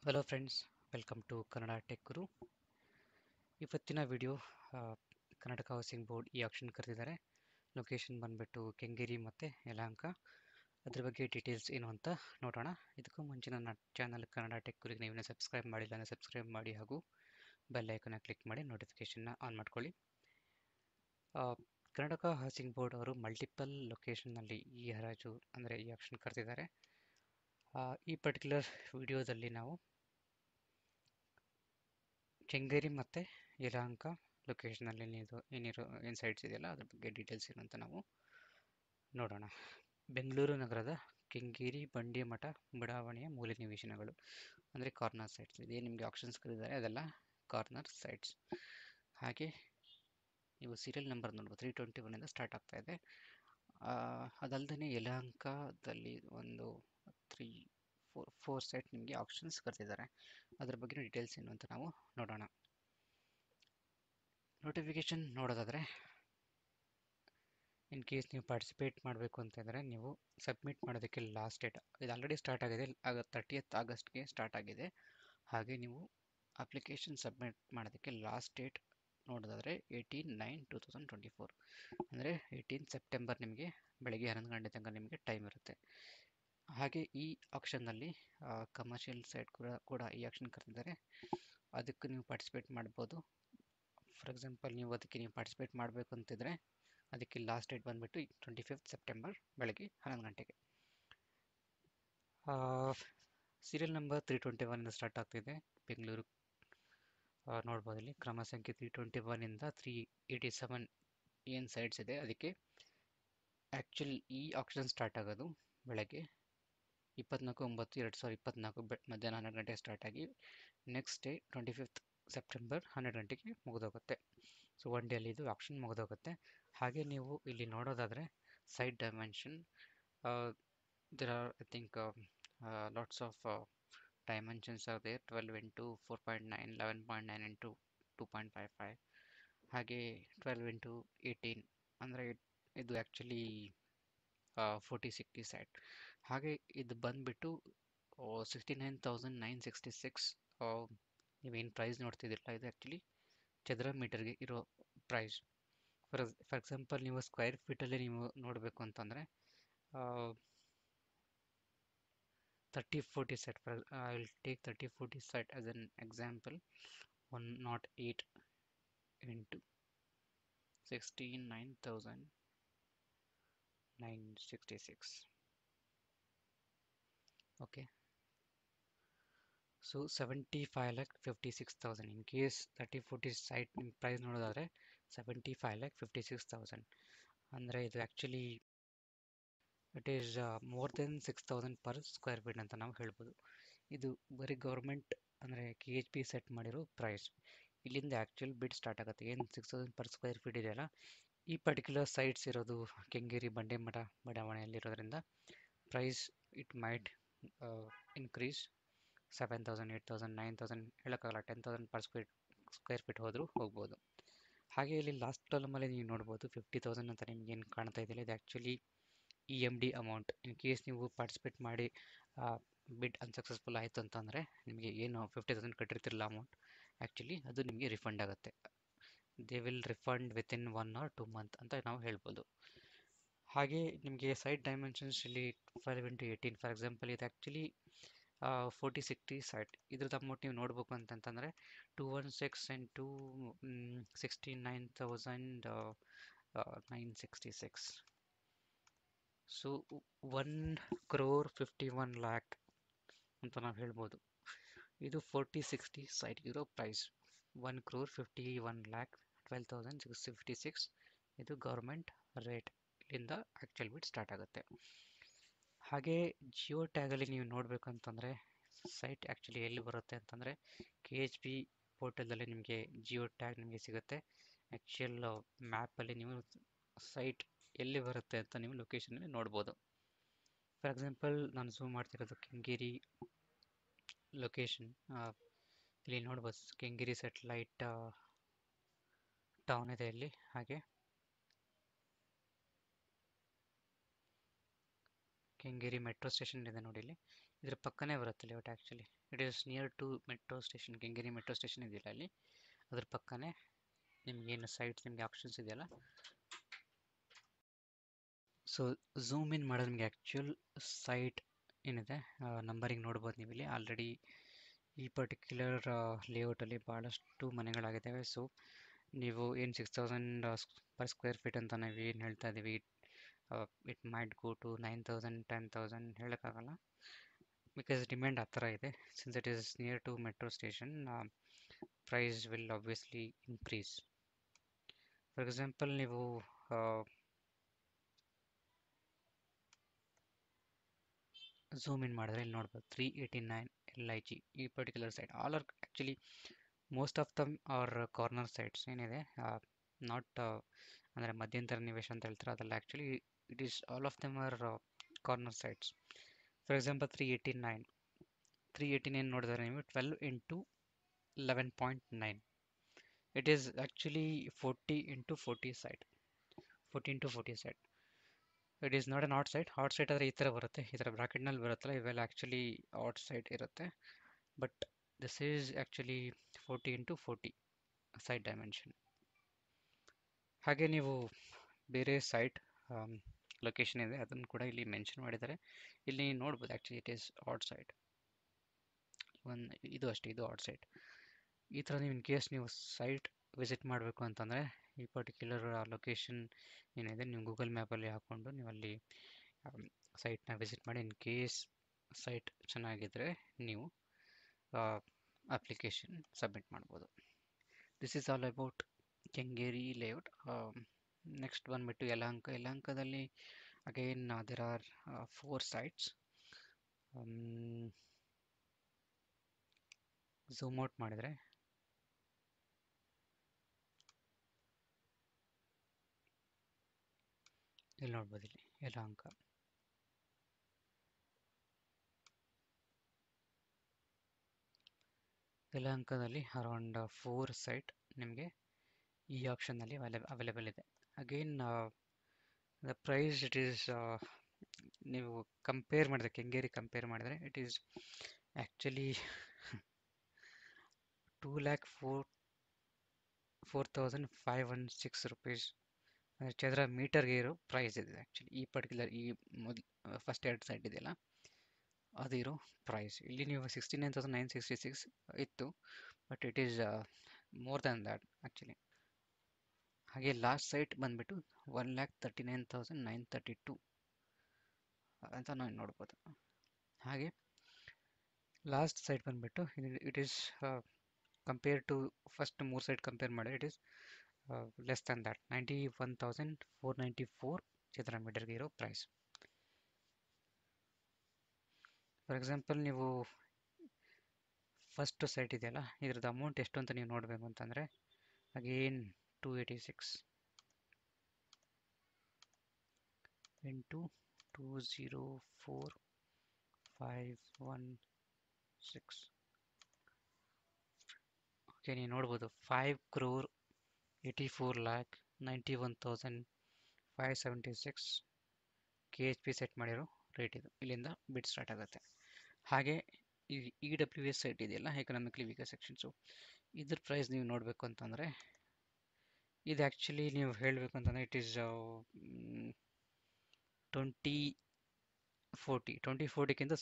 Hello friends, welcome to Kannada tech guru. ಇವತ್ತಿನ video Karnataka housing board ಈ option ಕರೆದಿದ್ದಾರೆ. Location ಬಂದ್ಬಿಟ್ಟು ಕೆಂಗೇರಿ ಮತ್ತು ಯಲಹಂಕ. ಅದ್ರ ಬಗ್ಗೆ ಡೀಟೇಲ್ಸ್ ಏನು ಅಂತ ನೋಡೋಣ. ಇದಕ್ಕೂ ಮುಂಚೆ ನನ್ನ ಚಾನಲ್ ಕನ್ನಡ ಟೆಕ್ ಗುರಿಗೆ ನೀವು ಸಬ್ಸ್ಕ್ರೈಬ್ ಮಾಡಿಲ್ಲ ಅಂದರೆ ಸಬ್ಸ್ಕ್ರೈಬ್ ಮಾಡಿ ಹಾಗೂ ಬೆಲ್ ಐಕನ್ನ ಕ್ಲಿಕ್ ಮಾಡಿ ನೋಟಿಫಿಕೇಷನ್ನ ಆನ್ ಮಾಡ್ಕೊಳ್ಳಿ. ಕರ್ನಾಟಕ ಹೌಸಿಂಗ್ ಬೋರ್ಡ್ ಅವರು ಮಲ್ಟಿಪಲ್ ಲೊಕೇಶನ್ನಲ್ಲಿ ಈ ಹರಾಜು ಅಂದರೆ ಈ ಆಪ್ಷನ್ ಕರೆದಿದ್ದಾರೆ. ಈ ಪರ್ಟಿಕ್ಯುಲರ್ ವಿಡಿಯೋದಲ್ಲಿ ನಾವು ಕೆಂಗೇರಿ ಮತ್ತು ಯಲಹಂಕ ಲೊಕೇಶನಲ್ಲಿ ಏನು ಸೈಟ್ಸ್ ಇದೆಯಲ್ಲ ಅದ್ರ ಬಗ್ಗೆ ಡೀಟೇಲ್ಸ್ ಏನು ಅಂತ ನಾವು ನೋಡೋಣ. ಬೆಂಗಳೂರು ನಗರದ ಕೆಂಗೇರಿ ಬಂಡಿಮಠ ಬಡಾವಣೆಯ ಮೂಲೆ ನಿವೇಶನಗಳು ಅಂದರೆ ಕಾರ್ನರ್ ಸೈಟ್ಸ್. ಇದೇ ನಿಮಗೆ ಆಪ್ಷನ್ಸ್ ಕರೀತಾರೆ, ಅದೆಲ್ಲ ಕಾರ್ನರ್ ಸೈಟ್ಸ್. ಹಾಗೆ ನೀವು ಸೀರಿಯಲ್ ನಂಬರ್ ನೋಡ್ಬೋದು, 321 ಸ್ಟಾರ್ಟ್ ಆಗ್ತಾ ಇದೆ. ಅದಲ್ಲದೆ ಯಲಹಂಕದಲ್ಲಿ ಒಂದು 3-4 ಸೈಟ್ ನಿಮಗೆ ಆಪ್ಷನ್ಸ್ ಕರೆದಿದ್ದಾರೆ. ಅದ್ರ ಬಗ್ಗೆ ಡೀಟೇಲ್ಸ್ ಏನು ಅಂತ ನಾವು ನೋಡೋಣ. ನೋಟಿಫಿಕೇಶನ್ ನೋಡೋದಾದರೆ, ಇನ್ ಕೇಸ್ ನೀವು ಪಾರ್ಟಿಸಿಪೇಟ್ ಮಾಡಬೇಕು ಅಂತಂದರೆ ನೀವು ಸಬ್ಮಿಟ್ ಮಾಡೋದಕ್ಕೆ ಲಾಸ್ಟ್ ಡೇಟ್ ಇದು ಆಲ್ರೆಡಿ ಸ್ಟಾರ್ಟ್ ಆಗಿದೆ, 30th ಆಗಸ್ಟ್ಗೆ ಸ್ಟಾರ್ಟ್ ಆಗಿದೆ. ಹಾಗೆ ನೀವು ಅಪ್ಲಿಕೇಶನ್ ಸಬ್ಮಿಟ್ ಮಾಡೋದಕ್ಕೆ ಲಾಸ್ಟ್ ಡೇಟ್ ನೋಡೋದಾದರೆ 18/9/2024 ಅಂದರೆ 18 ಸೆಪ್ಟೆಂಬರ್ ನಿಮಗೆ ಬೆಳಗ್ಗೆ 11 ಗಂಟೆ ತನಕ ನಿಮಗೆ ಟೈಮ್ ಇರುತ್ತೆ. ಹಾಗೆ ಈ ಆಪ್ಷನ್ನಲ್ಲಿ ಕಮರ್ಷಿಯಲ್ ಸೈಟ್ ಕೂಡ ಈ ಆಪ್ಷನ್ ಕರೆದಿದ್ದಾರೆ. ಅದಕ್ಕೆ ನೀವು ಪಾರ್ಟಿಸಿಪೇಟ್ ಮಾಡ್ಬೋದು. ಫಾರ್ ಎಕ್ಸಾಂಪಲ್ ಅದಕ್ಕೆ ನೀವು ಪಾರ್ಟಿಸಿಪೇಟ್ ಮಾಡಬೇಕು ಅಂತಿದ್ರೆ ಅದಕ್ಕೆ ಲಾಸ್ಟ್ ಡೇಟ್ ಬಂದುಬಿಟ್ಟು 25 ಸೆಪ್ಟೆಂಬರ್ ಬೆಳಗ್ಗೆ 11 ಗಂಟೆಗೆ. ಸೀರಿಯಲ್ ನಂಬರ್ 321 ಸ್ಟಾರ್ಟ್ ಆಗ್ತಿದೆ. ಬೆಂಗಳೂರು ನೋಡ್ಬೋದು ಇಲ್ಲಿ ಕ್ರಮ ಸಂಖ್ಯೆ 321 387 ಏನು ಸೈಟ್ಸ್ ಇದೆ. ಅದಕ್ಕೆ ಆ್ಯಕ್ಚುಲ್ ಈ ಆಪ್ಷನ್ ಸ್ಟಾರ್ಟ್ ಆಗೋದು ಬೆಳಗ್ಗೆ 24/9/2024 ಮಧ್ಯಾಹ್ನ 12 ಗಂಟೆಗೆ ಸ್ಟಾರ್ಟ್ ಆಗಿ ನೆಕ್ಸ್ಟ್ ಡೇ 25 ಸೆಪ್ಟೆಂಬರ್ 12 ಗಂಟೆಗೆ ಮುಗಿದೋಗುತ್ತೆ. ಸೊ ಒನ್ ಡೇಲಿ ಇದು ಆಪ್ಷನ್ ಮುಗಿದೋಗುತ್ತೆ. ಹಾಗೆ ನೀವು ಇಲ್ಲಿ ನೋಡೋದಾದರೆ site dimension there are I think lots of dimensions are there. 12 into 4.9, 11.9 into 2.55, ಹಾಗೆ 12 into 18 ಅಂದರೆ ಇದು ಆ್ಯಕ್ಚುಲಿ 40-60 ಸೈಟ್. ಹಾಗೆ ಇದು ಬಂದುಬಿಟ್ಟು 69,966. ನೀವೇನು ಪ್ರೈಸ್ ನೋಡ್ತಿದ್ದಿಲ್ಲ, ಇದು ಆ್ಯಕ್ಚುಲಿ ಚದರ ಮೀಟರ್ಗೆ ಇರೋ ಪ್ರೈಸ್. ಫಾರ್ ಎಕ್ಸಾಂಪಲ್ ನೀವು ಸ್ಕ್ವೇರ್ ಫೀಟಲ್ಲಿ ನೀವು ನೋಡಬೇಕು ಅಂತಂದರೆ 30-40 set. I will take 30-40 set as an example. 108 into 69,966. Okay, so 75,56,000. In case 30-40 site ನಿಮ್ಮ ಪ್ರೈಸ್ ನೋಡೋದಾದರೆ 75,56,000 ಅಂದರೆ ಇದು actually it is more than 6,000 per square feet ಅಂತ ನಾವು ಹೇಳ್ಬೋದು. ಇದು ಬರೀ ಗೌರ್ಮೆಂಟ್ ಅಂದರೆ KHP ಸೆಟ್ ಮಾಡಿರೋ ಪ್ರೈಸ್. ಇಲ್ಲಿಂದ ಆ್ಯಕ್ಚುಲ್ ಬಿಡ್ ಸ್ಟಾರ್ಟ್ ಆಗುತ್ತೆ. ಏನು 6,000 ಪರ್ ಸ್ಕ್ವೇರ್ ಫೀಟ್ ಇದೆಯಲ್ಲ, ಈ ಪರ್ಟಿಕ್ಯುಲರ್ ಸೈಟ್ಸ್ ಇರೋದು ಕೆಂಗೇರಿ ಬಂಡಿಮಠ ಬಡಾವಣೆಯಲ್ಲಿರೋದ್ರಿಂದ ಪ್ರೈಸ್ ಇಟ್ ಮೈಟ್ ಇನ್ಕ್ರೀಸ್ 7,000, 8,000, 9,000 ಹೇಳೋಕ್ಕಾಗಲ್ಲ. 10,000 ಪರ್ ಸ್ಕ್ವೇರ್ ಫೀಟ್ ಹೋದರೂ ಹೋಗ್ಬೋದು. ಹಾಗೆ ಇಲ್ಲಿ ಲಾಸ್ಟ್ ಕಾಲಮಲ್ಲಿ ನೀವು ನೋಡ್ಬೋದು 50,000 ಅಂತ ನಿಮ್ಗೆ ಏನು ಕಾಣ್ತಾ ಇದೆಯಲ್ಲ, ಇದು ಆ್ಯಕ್ಚುಲಿ EMD ಅಮೌಂಟ್. ಇನ್ ಕೇಸ್ ನೀವು ಪಾರ್ಟಿಸಿಪೇಟ್ ಮಾಡಿ ಬಿಡ್ ಅನ್ಸಕ್ಸಸ್ಫುಲ್ ಆಯಿತು ಅಂತಂದರೆ ನಿಮಗೆ ಏನು 50,000 ಕಟ್ಟಿರ್ತಿರಲ್ಲ ಅಮೌಂಟ್, ಆ್ಯಕ್ಚುಲಿ ಅದು ನಿಮಗೆ ರಿಫಂಡ್ ಆಗುತ್ತೆ. They will refund within 1 or 2 months ಅಂತ ನಾವು ಹೇಳ್ಬೋದು. ಹಾಗೆ ನಿಮಗೆ ಸೈಟ್ ಡೈಮೆನ್ಷನ್ಸ್ ಇಲ್ಲಿ 12 into 18 ಫಾರ್ ಎಕ್ಸಾಂಪಲ್ ಇದು ಆ್ಯಕ್ಚುಲಿ 40-60 ಸೈಟ್. ಇದ್ರದ್ದು ಅಮೌಂಟ್ ನೀವು ನೋಡ್ಬೇಕು ಅಂತಂತಂದರೆ 216 into 69,966. ಸೊ 1,51,00,000 ಅಂತ ನಾವು ಹೇಳ್ಬೋದು. ಇದು 40-60 ಸೈಟ್ ಇರೋ ಪ್ರೈಸ್ 1,51,00,000, 12,656. ಇದು ಗೌರ್ಮೆಂಟ್ ರೇಟ್. ಇಲ್ಲಿಂದ ಆ್ಯಕ್ಚುಲ್ ಬಿಡ್ ಸ್ಟಾರ್ಟ್ ಆಗುತ್ತೆ. ಹಾಗೆ ಜಿಯೋ ಟ್ಯಾಗಲ್ಲಿ ನೀವು ನೋಡಬೇಕು ಅಂತಂದರೆ ಸೈಟ್ ಆ್ಯಕ್ಚುಲಿ ಎಲ್ಲಿ ಬರುತ್ತೆ ಅಂತಂದರೆ KHP ಪೋರ್ಟಲಲ್ಲಿ ನಿಮಗೆ ಜಿಯೋ ಟ್ಯಾಗ್ ನಿಮಗೆ ಸಿಗುತ್ತೆ. ಆ್ಯಕ್ಚುಯಲ್ ಮ್ಯಾಪಲ್ಲಿ ನೀವು ಸೈಟ್ ಎಲ್ಲಿ ಬರುತ್ತೆ ಅಂತ ನೀವು ಲೊಕೇಶನಲ್ಲಿ ನೋಡ್ಬೋದು. ಫಾರ್ ಎಕ್ಸಾಂಪಲ್ ನಾನು ಝೂಮ್ ಮಾಡ್ತಿರೋದು ಕೆಂಗೇರಿ ಲೊಕೇಶನ್. ಇಲ್ಲಿ ನೋಡ್ಬೋದು ಕೆಂಗೇರಿ ಸ್ಯಾಟಲೈಟ್ ಟೌನ್ ಇದೆ ಇಲ್ಲಿ. ಹಾಗೆ ಕೆಂಗೇರಿ ಮೆಟ್ರೋ ಸ್ಟೇಷನ್ ಇದೆ ನೋಡಿ ಇಲ್ಲಿ, ಇದ್ರ ಪಕ್ಕನೇ ಬರುತ್ತೆ layout actually. It is near to metro station, Kengeri metro station ಇದೆಯಲ್ಲ ಅಲ್ಲಿ, ಅದ್ರ ಪಕ್ಕನೇ ನಿಮ್ಗೆ ಏನು ಸೈಟ್ ನಿಮಗೆ ಆಪ್ಷನ್ಸ್ ಇದೆಯಲ್ಲ. ಸೊ ಝೂಮ್ ಇನ್ ಮಾಡಿದ್ರೆ ನಿಮಗೆ ಆ್ಯಕ್ಚುಯಲ್ ಸೈಟ್ ಏನಿದೆ ನಂಬರಿಂಗ್ ನೋಡ್ಬೋದು ನೀವು ಇಲ್ಲಿ. ಆಲ್ರೆಡಿ ಈ ಪರ್ಟಿಕ್ಯುಲರ್ ಲೇಔಟಲ್ಲಿ ಭಾಳಷ್ಟು ಮನೆಗಳಾಗಿದ್ದಾವೆ. ಸೊ ನೀವು ಏನು 6000 ಪರ್ ಸ್ಕ್ವೇರ್ ಫೀಟ್ ಅಂತ ನಾವು ಏನು ಹೇಳ್ತಾ ಇದ್ದೀವಿ, ಇಟ್ ಮೈಟ್ ಗೋ ಟು 9000 10,000 ಹೇಳೋಕ್ಕಾಗಲ್ಲ, ಬಿಕಾಸ್ ಡಿಮ್ಯಾಂಡ್ ಆ ಥರ ಇದೆ. Since it is near to metro station, price will obviously increase. For example ನೀವು ಝೂಮ್ ಇನ್ ಮಾಡಿದ್ರೆ ಇಲ್ಲಿ ನೋಡ್ಬೋದು 389 LIG ಈ particular site. All are actually most of them are corner sites ಏನಿದೆ, ನಾಟ್ ಅಂದರೆ ಮಧ್ಯಂತರ ನಿವೇಶ ಅಂತ ಹೇಳ್ತಾರೆ, ಅದಲ್ಲ. Actually it is all of them are corner sites. For example 389 ನೋಡಿದ್ರೆ ನೀವು 12 into 11.9. It is actually 40 into 40 site, 40 into 40 site. It is not an odd site. Odd site ಆದರೆ ಈ ಥರ ಬರುತ್ತೆ, ಈ ಥರ ಬ್ರಾಕೆಟ್ನಲ್ಲಿ ಬರುತ್ತಲ್ಲ, ಇವೆಲ್ಲ ಆ್ಯಕ್ಚುಲಿ ಆಟ್ ಸೈಟ್ ಇರುತ್ತೆ. But this is actually 40 into 40 site dimension. ಹಾಗೆ ನೀವು ಬೇರೆ ಸೈಟ್ ಲೊಕೇಶನ್ ಇದೆ, ಅದನ್ನು ಕೂಡ ಇಲ್ಲಿ ಮೆನ್ಷನ್ ಮಾಡಿದ್ದಾರೆ. ಇಲ್ಲಿ ನೋಡ್ಬೋದು actually it is odd site. ಇದು ಅಷ್ಟೇ, ಇದು ಆಟ್ ಸೈಟ್. ಈ ಥರ ನೀವು ಇನ್ ಕೇಸ್ ನೀವು ಸೈಟ್ ವಿಸಿಟ್ ಮಾಡಬೇಕು ಅಂತಂದರೆ ಈ ಪರ್ಟಿಕ್ಯುಲರ್ ಲೊಕೇಶನ್ ಏನಿದೆ ನೀವು ಗೂಗಲ್ ಮ್ಯಾಪಲ್ಲಿ ಹಾಕ್ಕೊಂಡು ನೀವು ಅಲ್ಲಿ ಸೈಟ್ನ ವಿಸಿಟ್ ಮಾಡಿ. ಇನ್ ಕೇಸ್ ಸೈಟ್ ಚೆನ್ನಾಗಿದ್ದರೆ ನೀವು ಅಪ್ಲಿಕೇಶನ್ ಸಬ್ಮಿಟ್ ಮಾಡ್ಬೋದು. This is all about Kengeri layout. Next ಬಂದುಬಿಟ್ಟು ಯಲಹಂಕ. ಯಲಹಂಕದಲ್ಲಿ again there are 4 sites. Zoom out ಮಾಡಿದರೆ ಇಲ್ಲಿ ನೋಡ್ಬೋದು, ಇಲ್ಲಿ ಯಲಹಂಕ. ಯಲಹಂಕದಲ್ಲಿ ಅರೌಂಡ್ 4 ಸೈಟ್ ನಿಮಗೆ ಈ ಆಪ್ಷನ್ನಲ್ಲಿ ಅವೈಲೇಬಲ್ ಇದೆ. Again the price it is, ನೀವು ಕಂಪೇರ್ ಮಾಡಿದ್ರೆ ಕೆಂಗೇರಿ ಕಂಪೇರ್ ಮಾಡಿದರೆ ಇಟ್ ಈಸ್ ಆ್ಯಕ್ಚುಲಿ 2,04,506 rupees ಚದರ ಮೀಟರ್ಗೆ ಇರೋ ಪ್ರೈಸ್ ಇದೆ ಆ್ಯಕ್ಚುಲಿ. ಈ ಪರ್ಟಿಕ್ಯುಲರ್ ಈ ಫಸ್ಟ್ 2 ಸೈಟ್ ಇದೆಯಲ್ಲ ಅದು ಇರೋ ಪ್ರೈಸ್. ಇಲ್ಲಿ ನೀವು 69,966 ಇತ್ತು, but it is more than that actually. ಹಾಗೆ ಲಾಸ್ಟ್ ಸೈಟ್ ಬಂದುಬಿಟ್ಟು 1,39,932 ಅಂತ ನಾವು ನೋಡ್ಬೋದು. ಹಾಗೆ ಲಾಸ್ಟ್ ಸೈಟ್ ಬಂದುಬಿಟ್ಟು it is compare to first 3 site compare ಮಾಡಿದ್ರೆ it is less than that, 91,494 ಚದರ ಮೀಟರ್ಗೆ ಇರೋ ಪ್ರೈಸ್. ಫಾರ್ ಎಕ್ಸಾಂಪಲ್ ನೀವು ಫಸ್ಟ್ ಸೈಟ್ ಇದೆಯಲ್ಲ ಇದ್ರದ್ದು ಅಮೌಂಟ್ ಎಷ್ಟು ಅಂತ ನೀವು ನೋಡಬೇಕು ಅಂತಂದರೆ ಅಗೇನ್ 286 into 204,516. ಓಕೆ, ನೀವು ನೋಡ್ಬೋದು 5,84,91,576 KHP ಸೆಟ್ ಮಾಡಿರೋ ರೇಟ್ ಇದು. ಇಲ್ಲಿಂದ ಬಿಡ್ ಸ್ಟಾರ್ಟ್ ಆಗುತ್ತೆ. ಹಾಗೆ ಈ EWS ಸೈಟ್ ಇದೆಯಲ್ಲ, ಎಕನಾಮಿಕಲಿ ವೀಕರ್ ಸೆಕ್ಷನ್ಸು, ಇದ್ರ ಪ್ರೈಸ್ ನೀವು ನೋಡಬೇಕು ಅಂತಂದರೆ ಇದು ಆ್ಯಕ್ಚುಲಿ ನೀವು ಹೇಳಬೇಕು ಅಂತಂದರೆ ಇಟ್ ಈಸ್ 2040ಕ್ಕಿಂತ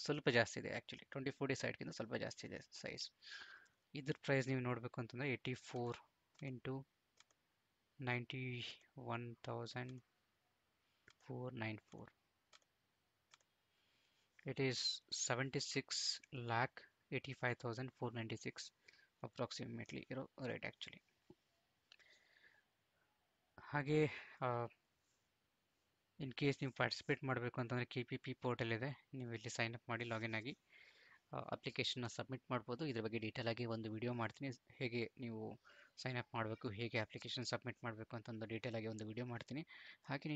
ಸ್ವಲ್ಪ ಜಾಸ್ತಿ ಇದೆ ಆ್ಯಕ್ಚುಲಿ. 2040 ಸೈಟ್ಗಿಂತ ಸ್ವಲ್ಪ ಜಾಸ್ತಿ ಇದೆ ಸೈಜ್. ಇದ್ರ ಪ್ರೈಸ್ ನೀವು ನೋಡಬೇಕು ಅಂತಂದರೆ 84 into 91,494. ಇಟ್ ಈಸ್ 76,85,496 ಅಪ್ರಾಕ್ಸಿಮೇಟ್ಲಿ ಇರೋ ರೇಟ್ ಆ್ಯಕ್ಚುಲಿ. ಹಾಗೆ ಇನ್ ಕೇಸ್ ನೀವು ಪಾರ್ಟಿಸಿಪೇಟ್ ಮಾಡಬೇಕು ಅಂತಂದರೆ KPP ಪೋರ್ಟಲ್ ಇದೆ, ನೀವು ಇಲ್ಲಿ ಸೈನ್ ಅಪ್ ಮಾಡಿ ಲಾಗಿನ್ ಆಗಿ ಅಪ್ಲಿಕೇಶನ್ನ ಸಬ್ಮಿಟ್ ಮಾಡ್ಬೋದು. ಇದ್ರ ಬಗ್ಗೆ ಡೀಟೇಲ್ ಆಗಿ ಒಂದು ವಿಡಿಯೋ ಮಾಡ್ತೀನಿ, ಹೇಗೆ ನೀವು ಸೈನ್ ಅಪ್ ಮಾಡಬೇಕು, ಹೇಗೆ ಅಪ್ಲಿಕೇಶನ್ ಸಬ್ಮಿಟ್ ಮಾಡಬೇಕು ಅಂತ ಒಂದು ಡೀಟೇಲ್ ಆಗಿ ಒಂದು ವಿಡಿಯೋ ಮಾಡ್ತೀನಿ. ಹಾಗೆ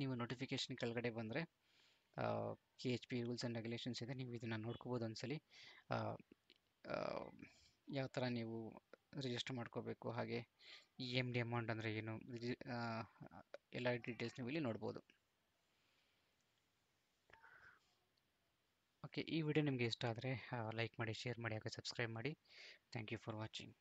ನೀವು ನೋಟಿಫಿಕೇಶನ್ ಕೆಳಗಡೆ ಬಂದರೆ KHP ರೂಲ್ಸ್ ಆ್ಯಂಡ್ ರೆಗ್ಯುಲೇಷನ್ಸ್ ಇದೆ, ನೀವು ಇದನ್ನು ನೋಡ್ಕೋಬೋದು ಒಂದ್ಸಲಿ. ಯಾವ ಥರ ನೀವು ರಿಜಿಸ್ಟರ್ ಮಾಡ್ಕೋಬೇಕು, ಹಾಗೆ EMD ಅಮೌಂಟ್ ಅಂದರೆ ಏನು, ಎಲ್ಲ ಡೀಟೇಲ್ಸ್ ನೀವು ಇಲ್ಲಿ ನೋಡ್ಬೋದು. ಓಕೆ, ಈ ವಿಡಿಯೋ ನಿಮಗೆ ಇಷ್ಟ ಆದರೆ ಲೈಕ್ ಮಾಡಿ, ಶೇರ್ ಮಾಡಿ, ಹಾಗೆ ಸಬ್ಸ್ಕ್ರೈಬ್ ಮಾಡಿ. Thank you for watching.